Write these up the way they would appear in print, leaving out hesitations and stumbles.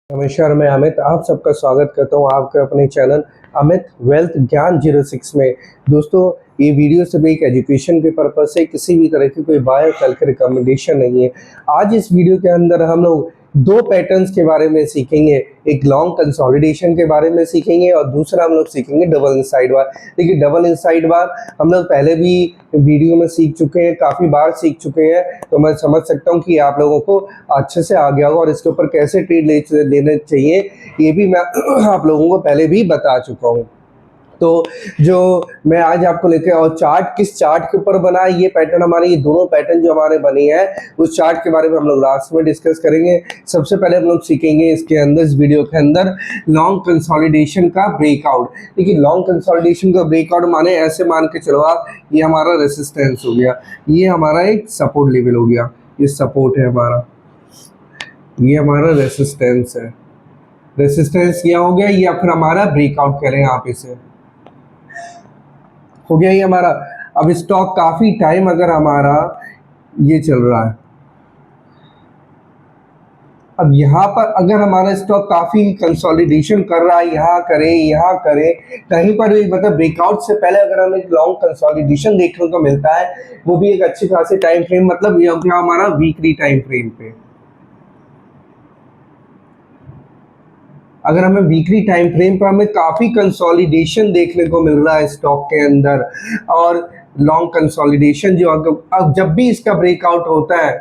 नमस्कार, मैं अमित आप सबका स्वागत करता हूँ आपके अपने चैनल अमित वेल्थ ज्ञान 06 में। दोस्तों, ये वीडियो सिर्फ एक एजुकेशन के पर्पज से, किसी भी तरह की कोई बाय सेल की रिकमेंडेशन नहीं है। आज इस वीडियो के अंदर हम लोग दो पैटर्न्स के बारे में सीखेंगे। एक लॉन्ग कंसोलिडेशन के बारे में सीखेंगे और दूसरा हम लोग सीखेंगे डबल इनसाइड बार। देखिए, डबल इनसाइड बार हम लोग पहले भी वीडियो में सीख चुके हैं, काफ़ी बार सीख चुके हैं, तो मैं समझ सकता हूँ कि आप लोगों को अच्छे से आ गया होगा और इसके ऊपर कैसे ट्रेड लेने चाहिए ये भी मैं आप लोगों को पहले भी बता चुका हूँ। तो जो मैं आज आपको लेके और चार्ट किस चार्ट के ऊपर बना है, ये पैटर्न हमारे, ये दोनों पैटर्न जो हमारे बने हैं उस चार्ट के बारे में हम लोग लास्ट में डिस्कस करेंगे। सबसे पहले हम लोग सीखेंगे इसके अंदर, इस वीडियो के अंदर, लॉन्ग कंसोलिडेशन का ब्रेकआउट। देखिए, लॉन्ग कंसोलिडेशन का ब्रेकआउट माने ऐसे मान के चलो आप, ये हमारा रेसिस्टेंस हो गया, ये हमारा एक सपोर्ट लेवल हो गया, ये सपोर्ट है हमारा, ये हमारा रेसिस्टेंस है, रेसिस्टेंस ये हो गया, या फिर हमारा ब्रेकआउट करें आप इसे, हो गया ये हमारा। अब स्टॉक काफी टाइम अगर हमारा ये चल रहा है, अब यहाँ पर अगर हमारा स्टॉक काफी कंसोलिडेशन कर रहा है, यहाँ करे कहीं पर भी, मतलब ब्रेकआउट से पहले अगर हमें लॉन्ग कंसोलिडेशन देखने को मिलता है, वो भी एक अच्छी खासी टाइम फ्रेम, मतलब ये हमारा वीकली टाइम फ्रेम पे, अगर हमें वीकली टाइम फ्रेम पर हमें काफ़ी कंसोलिडेशन देखने को मिल रहा है स्टॉक के अंदर, और लॉन्ग कंसोलिडेशन जो अब जब भी इसका ब्रेकआउट होता है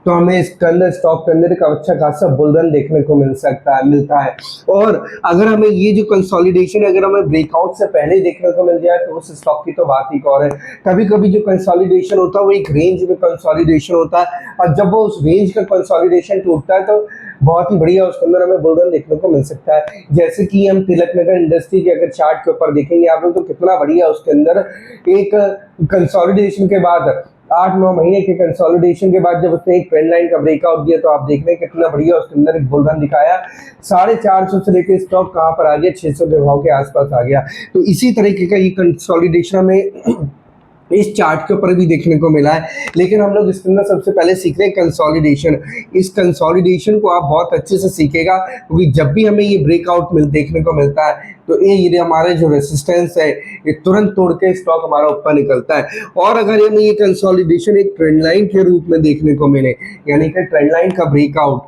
तो हमें इसके अंदर, स्टॉक के अंदर एक अच्छा खासा बुलरन देखने को मिलता है। और अगर हमें ये जो कंसोलिडेशन अगर हमें ब्रेकआउट से पहले देखने को मिल जाए तो उस स्टॉक की तो बात ही और है। कभी कभी जो कंसोलिडेशन होता है वो एक रेंज में कंसोलिडेशन होता है, और जब वो उस रेंज का कंसोलिडेशन टूटता है तो बहुत ही बढ़िया उसके अंदर हमें बुलरन देखने को मिल सकता है। जैसे कि हम तिलक नगर इंडस्ट्री के अगर चार्ट के ऊपर देखेंगे आप लोग, तो कितना बढ़िया उसके अंदर एक कंसोलिडेशन के बाद, 8-9 महीने के कंसोलिडेशन के बाद जब उसने एक ट्रेंड लाइन का ब्रेकआउट दिया, तो आप देख रहे हैं कितना बढ़िया उसके अंदर एक बुल रन दिखाया। 450 से लेकर स्टॉक कहां पर आ गया, 600 के भाव के आसपास आ गया। तो इसी तरीके का ये कंसोलिडेशन में इस चार्ट के ऊपर भी देखने को मिला है। लेकिन हम लोग इसके अंदर सबसे पहले सीख रहे हैं कंसोलिडेशन। इस कंसोलिडेशन को आप बहुत अच्छे से सीखेगा, क्योंकि जब भी हमें ये ब्रेकआउट देखने को मिलता है तो ये हमारे जो रेसिस्टेंस है ये तुरंत तोड़ के स्टॉक हमारा ऊपर निकलता है। और अगर हमें ये कंसोलिडेशन एक ट्रेंड लाइन के रूप में देखने को मिले, यानी कि ट्रेंड लाइन का ब्रेकआउट,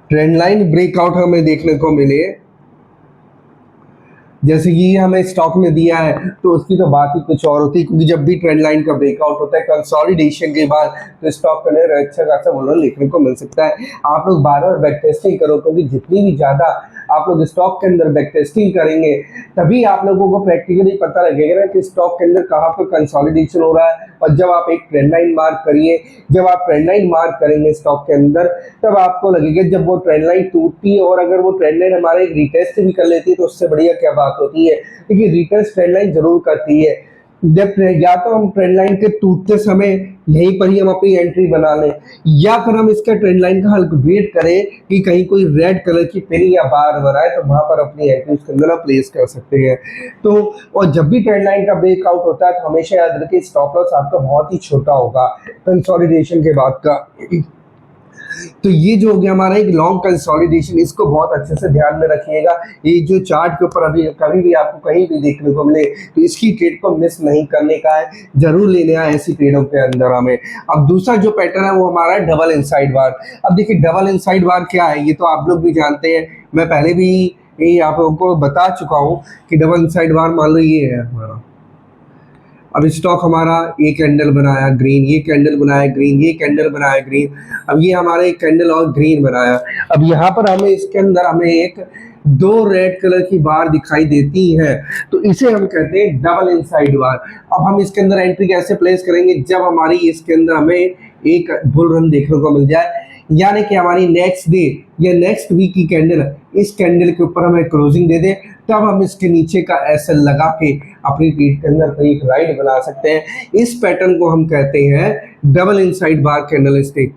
ट्रेंड लाइन ब्रेकआउट हमें देखने को मिले, जैसे कि हमें स्टॉक में दिया है, तो उसकी तो बात ही कुछ और होती है। क्योंकि जब भी ट्रेंड लाइन का ब्रेकआउट होता है कंसोलिडेशन के बाद, तो स्टॉक का अच्छा खासा बुलरन देखने को मिल सकता है। आप लोग बार बार बैक टेस्टिंग करो, क्योंकि जितनी भी ज़्यादा आप लोग स्टॉक के अंदर बैक टेस्टिंग करेंगे, तभी आप लोगों को प्रैक्टिकली पता लगेगा ना कि स्टॉक के अंदर कहाँ पर कंसोलिडेशन हो रहा है। और जब आप एक ट्रेंड लाइन मार्क करिए, जब आप ट्रेंड लाइन मार्क करेंगे स्टॉक के अंदर, तब आपको लगेगा जब वो ट्रेंड लाइन टूटती है, और अगर वो ट्रेंड लाइन हमारे एक रिटेस्ट भी कर लेती है, तो उससे बढ़िया क्या बात होती है। देखिए, रिटेस्ट ट्रेंड लाइन जरूर करती है, जब या तो हम ट्रेंड लाइन के टूटते समय यहीं पर ही हम अपनी एंट्री बना लें, या फिर हम इसका ट्रेंड लाइन का हल्का वेट करें कि कहीं कोई रेड कलर की पिन या बार बनाए, तो वहां पर अपनी एंट्री उसके अंदर आप प्लेस कर सकते हैं। तो और जब भी ट्रेंड लाइन का ब्रेकआउट होता है, तो हमेशा याद रखिए स्टॉप लॉस आपका बहुत ही छोटा होगा कंसोलिडेशन के बाद का। तो ये जो हो गया हमारा एक लॉन्ग कंसोलिडेशन, इसको बहुत अच्छे से ध्यान में रखिएगा। ये जो चार्ट के ऊपर अभी कभी भी आपको कहीं भी देखने को मिले, तो इसकी ट्रेड को मिस नहीं करने का है, जरूर लेने आए ऐसी ट्रेडों के अंदर हमें। अब दूसरा जो पैटर्न है वो हमारा डबल इनसाइड बार। अब देखिए, डबल इनसाइड बार क्या है, ये तो आप लोग भी जानते हैं, मैं पहले भी ये आप लोगों को बता चुका हूँ कि डबल इनसाइड बार मान लो ये है हमारा। अब स्टॉक हमारा एक कैंडल बनाया ग्रीन, ये कैंडल बनाया ग्रीन, ये कैंडल बनाया ग्रीन, अब ये हमारा एक कैंडल और ग्रीन बनाया। अब यहाँ पर हमें इसके अंदर हमें एक दो रेड कलर की बार दिखाई देती है, तो इसे हम कहते हैं डबल इनसाइड बार। अब हम इसके अंदर एंट्री कैसे प्लेस करेंगे, जब हमारी इसके अंदर हमें एक बुल रन देखने को मिल जाए, यानी कि हमारी नेक्स्ट डे या नेक्स्ट वीक की कैंडल, इस कैंडल के ऊपर हमें क्लोजिंग दे दे, तब हम इसके नीचे का एसएल लगा के अपनी ट्रेड के अंदर एक राइट बना सकते हैं। इस पैटर्न को हम कहते हैं डबल इनसाइड बार कैंडल स्टिक।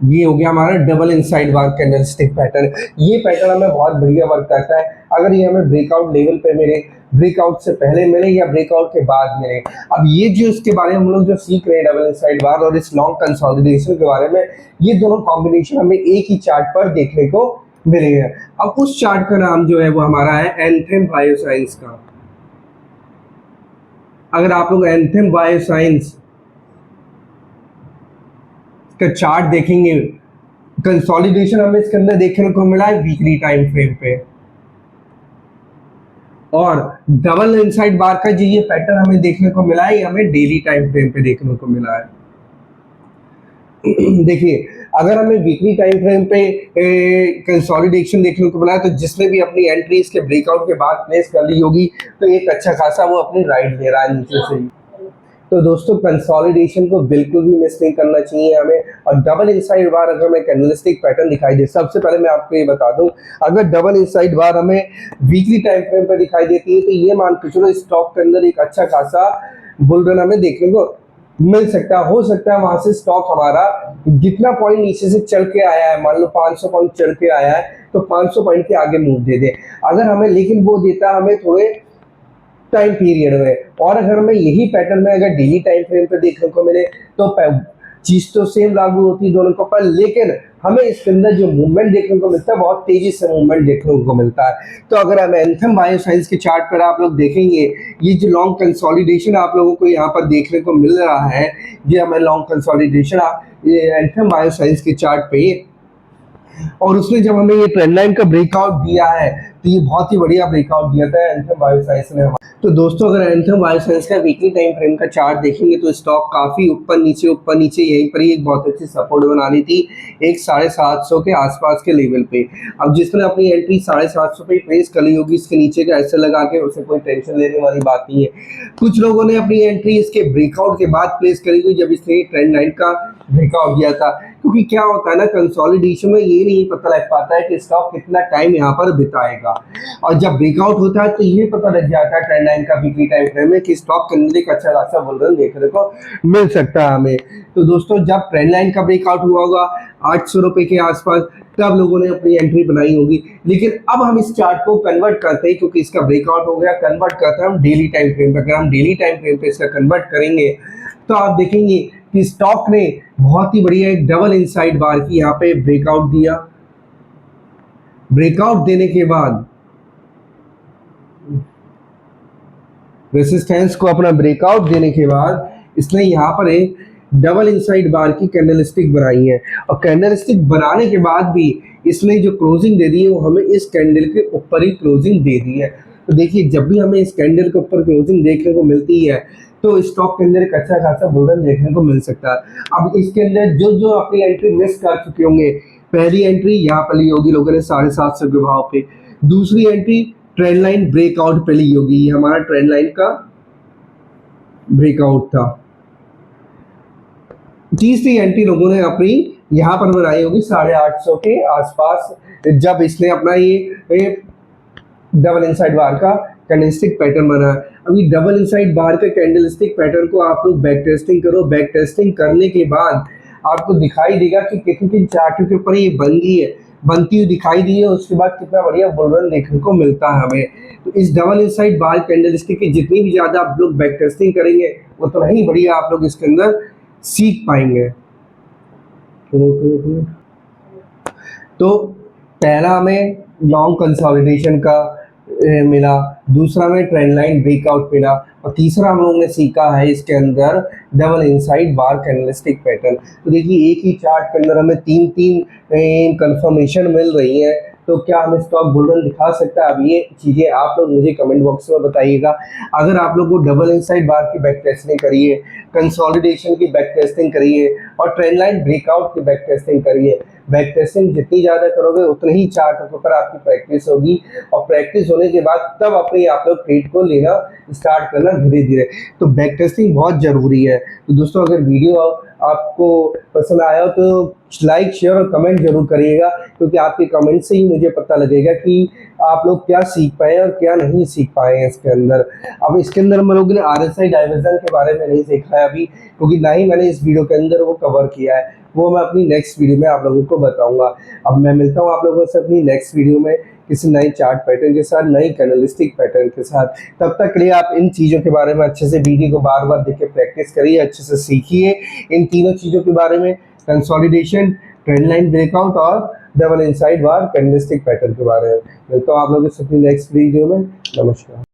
ये हो गया हमारा डबल इनसाइड बार कैंडलस्टिक पैटर्न। ये पैटर्न हमें बहुत बढ़िया वर्क करता है। अगर ये हमें ब्रेकआउट लेवल पे मिले, ब्रेकआउट से पहले मिले या ब्रेकआउट के बाद मिले, अब ये जो इसके बारे में हम लोग जो सीख रहे हैं डबल इनसाइड बार और इस लॉन्ग कंसोलिडेशन के बारे में, ये दोनों कॉम्बिनेशन हमें एक ही चार्ट पर देखने को मिले हैं। अब उस चार्ट का नाम जो है वो हमारा है एंथेम बायोसाइंस का। अगर आप लोग एंथेम बायोसाइंस का चार्ट देखेंगे, कंसोलिडेशन हमें इसके अंदर देखने को मिला है वीकली टाइम फ्रेम पे, और डबल इनसाइड बार का जो ये पैटर्न हमें देखने को मिला है, ये हमें डेली टाइम फ्रेम पे देखने को मिला है। देखिए, अगर हमें वीकली टाइम फ्रेम पे कंसोलिडेशन देखने को मिला है, तो जिसने भी अपनी एंट्री इसके ब्रेकआउट के बाद प्लेस कर ली होगी, तो एक अच्छा खासा वो अपनी राइट ले रहा है नीचे से ही। तो दोस्तों, कंसोलिडेशन को बिल्कुल भी मिस नहीं करना चाहिए हमें। और डबल इनसाइड बार अगर हमें कैंडलस्टिक पैटर्न दिखाई दे, सबसे पहले मैं आपको ये बता दूं, अगर डबल इनसाइड बार हमें वीकली टाइम फ्रेम पर दिखाई देती है, तो ये मान के चलो स्टॉक के अंदर एक अच्छा खासा बुल रन हमें देखने को मिल सकता है। हो सकता है वहां से स्टॉक हमारा जितना पॉइंट नीचे से चल के आया है, मान लो 500 पॉइंट चल के आया है, तो 500 पॉइंट के आगे मूव दे दे। अगर हमें, लेकिन वो देता हमें थोड़े टाइम पीरियड में, और अगर हमें यही पैटर्न में अगर डेली टाइम फ्रेम पे देखने को मिले, तो चीज तो सेम लागू होती है दोनों को पर, लेकिन हमें इसके अंदर जो मूवमेंट देखने को मिलता है, बहुत तेजी से मूवमेंट देखने को मिलता है। तो अगर हम एंथम बायोसाइंस के चार्ट पर आप लोग देखेंगे, ये जो लॉन्ग कंसोलिडेशन आप लोगों को यहाँ पर देखने को मिल रहा है, ये हमें लॉन्ग कंसोलिडेशन ये एंथम बायोसाइंस के चार्ट पे, और उसने जब हमें ये ट्रेंड लाइन का ब्रेकआउट दिया है, तो ये बहुत ही बढ़िया ब्रेकआउट दिया था एंथम बायोसाइंस ने। तो दोस्तों, अगर एंथम बायोसाइंस का वीकली टाइम फ्रेम का चार्ट देखेंगे, तो स्टॉक काफी ऊपर नीचे यहीं पर ही एक बहुत अच्छी सपोर्ट बना ली थी, एक 750 के आसपास के लेवल पे। अब जिसने अपनी एंट्री 750 पे प्लेस कर ली होगी, इसके नीचे का ऐसे लगा के, उसे कोई टेंशन लेने वाली बात नहीं है। कुछ लोगों ने अपनी एंट्री इसके ब्रेकआउट के बाद प्लेस करी हुई, जब इसने ट्रेंड लाइन का ब्रेकआउट दिया था। क्योंकि क्या होता है ना, कंसोलिडेशन में ये नहीं पता लग पाता है कि स्टॉक कितना टाइम यहाँ पर बिताएगा, और जब ब्रेकआउट होता है तो ये पता लग जाता है ट्रेंड लाइन का वीकली टाइम फ्रेम में कि स्टॉक के अंदर एक अच्छा खासा बुल रन देखने को मिल सकता है हमें। तो दोस्तों, जब ट्रेंड लाइन का ब्रेकआउट हुआ होगा 800 रुपए के आसपास, तब लोगों ने अपनी एंट्री बनाई होगी। लेकिन अब हम इस चार्ट को कन्वर्ट करते हैं, क्योंकि इसका ब्रेकआउट हो गया, कन्वर्ट करते हैं हम डेली टाइम फ्रेम पर। अगर हम डेली टाइम फ्रेम पे इसका कन्वर्ट करेंगे, तो आप देखेंगे कि स्टॉक ने बहुत ही बढ़िया एक डबल इनसाइड बार की यहाँ पे ब्रेकआउट दिया। ब्रेकआउट देने के बाद रेसिस्टेंस को अपना ब्रेकआउट देने के बाद, इसने यहाँ पर एक डबल इनसाइड बार की कैंडलस्टिक बनाई है, और कैंडलस्टिक बनाने के बाद भी इसने जो क्लोजिंग दे दी है, वो हमें इस कैंडल के ऊपर ही क्लोजिंग दे दी है। तो देखिए, जब भी हमें इस कैंडल के ऊपर क्लोजिंग देखने को मिलती है, तो स्टॉक के अंदर एक अच्छा खासा बुल रन देखने को मिल सकता है। अब इसके अंदर जो जो अपनी एंट्री मिस कर चुके होंगे, पहली एंट्री यहाँ पर ली होगी लोगों ने 750 के भाव पे, दूसरी एंट्री ट्रेंड लाइन ब्रेकआउट पे ली होगी, ये हमारा ट्रेंड लाइन का ब्रेकआउट था। तीसरी एंट्री लोगों ने अपनी यहाँ पर बनाई होगी 850 के आसपास, जब इसने अपना ये डबल इनसाइड बार का कैंडलस्टिक पैटर्न बना है। अभी डबल इनसाइड बार के कैंडलस्टिक पैटर्न को आप लोग बैक टेस्टिंग करो। बैक टेस्टिंग करने के बाद आपको दिखाई देगा कि कितनी किन चार्टों के ऊपर ये बनती हुई दिखाई दी है, उसके बाद कितना बढ़िया बुल रन देखने को मिलता है हमें। तो इस डबल इनसाइड बार कैंडलस्टिक की जितनी भी ज़्यादा आप लोग बैक टेस्टिंग करेंगे, उतना ही बढ़िया आप लोग इसके अंदर सीख पाएंगे। तो पहला हमें लॉन्ग कंसोलिडेशन का मिला, दूसरा में ट्रेंड लाइन ब्रेकआउट मिला, और तीसरा हम लोगों ने सीखा है इसके अंदर डबल इनसाइड बार कैंडलस्टिक पैटर्न। तो देखिए, एक ही चार्ट के अंदर हमें तीन तीन कंफर्मेशन मिल रही है। तो क्या हमें स्टॉक बुल रन दिखा सकता है? अब ये चीज़ें आप लोग मुझे कमेंट बॉक्स में बताइएगा। अगर आप लोग को डबल इनसाइड बार की बैक टेस्टिंग करिए, कंसोलिडेशन की बैक टेस्टिंग करिए, और ट्रेंड लाइन ब्रेकआउट की बैक टेस्टिंग करिए। बैक टेस्टिंग जितनी ज़्यादा करोगे, उतनी ही चार्ट के ऊपर आपकी प्रैक्टिस होगी, और प्रैक्टिस होने के बाद तब अपने आप लोग ट्रेड को लेना स्टार्ट करना धीरे धीरे। तो बैक टेस्टिंग बहुत ज़रूरी है। तो दोस्तों, अगर वीडियो आपको पसंद आया हो, तो लाइक, शेयर और कमेंट जरूर करिएगा, क्योंकि आपके कमेंट से ही मुझे पता लगेगा कि आप लोग क्या सीख पाए और क्या नहीं सीख पाए हैं इसके अंदर। अब इसके अंदर हम लोगों ने RSI डाइवर्जन के बारे में नहीं सीखा है अभी, क्योंकि ना ही मैंने इस वीडियो के अंदर वो कवर किया है। वो मैं अपनी नेक्स्ट वीडियो में आप लोगों को बताऊंगा। अब मैं मिलता हूँ आप लोगों से अपनी नेक्स्ट वीडियो में किसी नई चार्ट पैटर्न के साथ, नई कैंडलस्टिक पैटर्न के साथ। तब तक के लिए आप इन चीज़ों के बारे में अच्छे से वीडियो को बार बार देख के प्रैक्टिस करिए, अच्छे से सीखिए इन तीनों चीज़ों के बारे में, कंसोलिडेशन, ट्रेंड लाइन ब्रेकआउट और डबल इनसाइड वार कैंडलस्टिक पैटर्न के बारे में। मिलता हूँ आप लोगों से अपनी नेक्स्ट वीडियो में। नमस्कार।